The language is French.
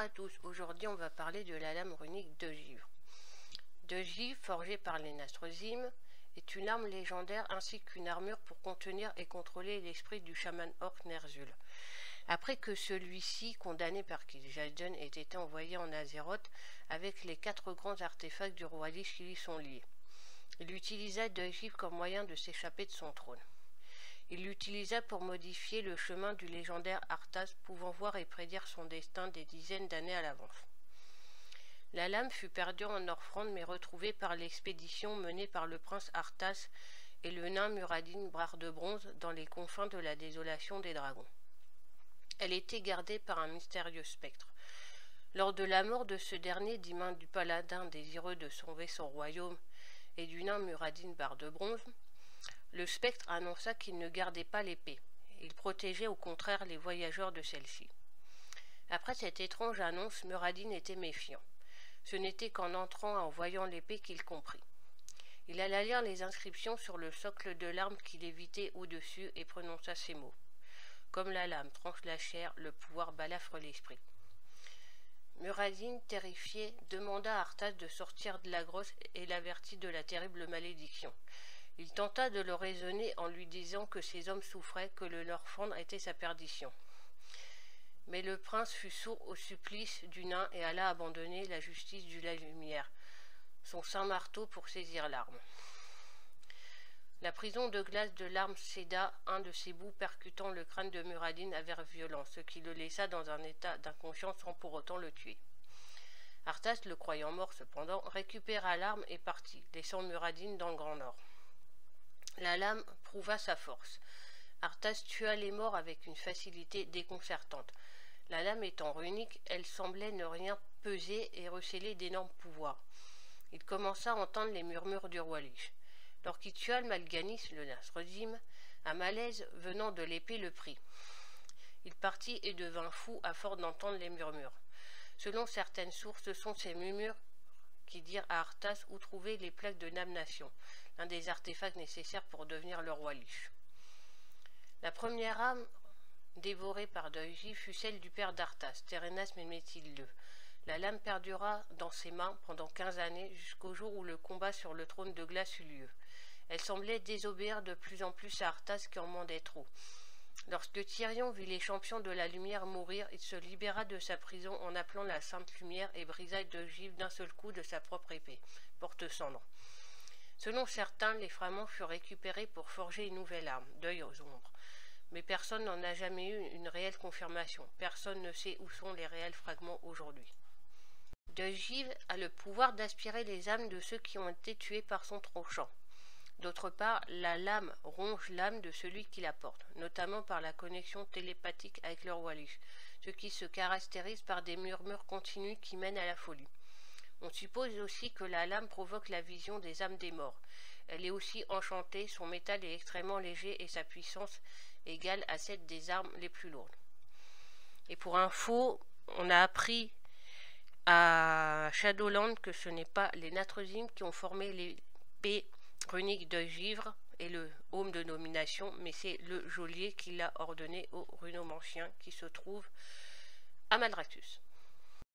à tous, aujourd'hui on va parler de la lame runique d'ogive. D'ogive, forgée par les Nasrozim, est une arme légendaire ainsi qu'une armure pour contenir et contrôler l'esprit du chaman orc Ner'zhul. Après que celui-ci, condamné par Kil'jaeden, ait été envoyé en Azeroth avec les 4 grands artefacts du roi Lich qui lui sont liés. Il utilisa d'ogive comme moyen de s'échapper de son trône. Il l'utilisa pour modifier le chemin du légendaire Arthas, pouvant voir et prédire son destin des dizaines d'années à l'avance. La lame fut perdue en Northrend mais retrouvée par l'expédition menée par le prince Arthas et le nain Muradin Brare de Bronze dans les confins de la désolation des dragons. Elle était gardée par un mystérieux spectre. Lors de la mort de ce dernier des mains du paladin désireux de sauver son royaume et du nain Muradin Brare de Bronze, le spectre annonça qu'il ne gardait pas l'épée. Il protégeait au contraire les voyageurs de celle-ci. Après cette étrange annonce, Muradin était méfiant. Ce n'était qu'en entrant et en voyant l'épée qu'il comprit. Il alla lire les inscriptions sur le socle de l'arme qui lévitait au-dessus et prononça ces mots. Comme la lame tranche la chair, le pouvoir balafre l'esprit. Muradin, terrifié, demanda à Arthas de sortir de la grotte et l'avertit de la terrible malédiction. Il tenta de le raisonner en lui disant que ses hommes souffraient, que le Northrend était sa perdition. Mais le prince fut sourd au supplice du nain et alla abandonner la justice de la lumière, son saint marteau pour saisir l'arme. La prison de glace de l'arme céda, un de ses bouts percutant le crâne de Muradin avec violence, ce qui le laissa dans un état d'inconscience sans pour autant le tuer. Arthas, le croyant mort cependant, récupéra l'arme et partit, laissant Muradin dans le Grand Nord. La lame prouva sa force. Arthas tua les morts avec une facilité déconcertante. La lame étant runique, elle semblait ne rien peser et recéler d'énormes pouvoirs. Il commença à entendre les murmures du roi Lich. Lorsqu'il tua le Mal'Ganis, le Nasrozim, un malaise venant de l'épée le prit. Il partit et devint fou à force d'entendre les murmures. Selon certaines sources, ce sont ces murmures qui dirent à Arthas où trouver les plaques de damnation, l'un des artefacts nécessaires pour devenir le roi Lich. La première âme dévorée par d'ogive fut celle du père d'Arthas, Terenas Menethil II. La lame perdura dans ses mains pendant 15 années jusqu'au jour où le combat sur le trône de glace eut lieu. Elle semblait désobéir de plus en plus à Arthas qui en mandait trop. Lorsque Tyrion vit les champions de la lumière mourir, il se libéra de sa prison en appelant la sainte lumière et brisa d'ogive d'un seul coup de sa propre épée, porte-cendre. Selon certains, les fragments furent récupérés pour forger une nouvelle arme, d'œil aux ombres. Mais personne n'en a jamais eu une réelle confirmation. Personne ne sait où sont les réels fragments aujourd'hui. D'ogive a le pouvoir d'aspirer les âmes de ceux qui ont été tués par son tranchant. D'autre part, la lame ronge l'âme de celui qui la porte, notamment par la connexion télépathique avec le roi Lich, ce qui se caractérise par des murmures continus qui mènent à la folie. On suppose aussi que la lame provoque la vision des âmes des morts. Elle est aussi enchantée, son métal est extrêmement léger et sa puissance égale à celle des armes les plus lourdes. Et pour info, on a appris à Shadowland que ce n'est pas les Nasrozim qui ont formé l'épée runique d'ogive et le home de nomination, mais c'est le geôlier qui l'a ordonné au runomancien qui se trouve à Maldraxxus.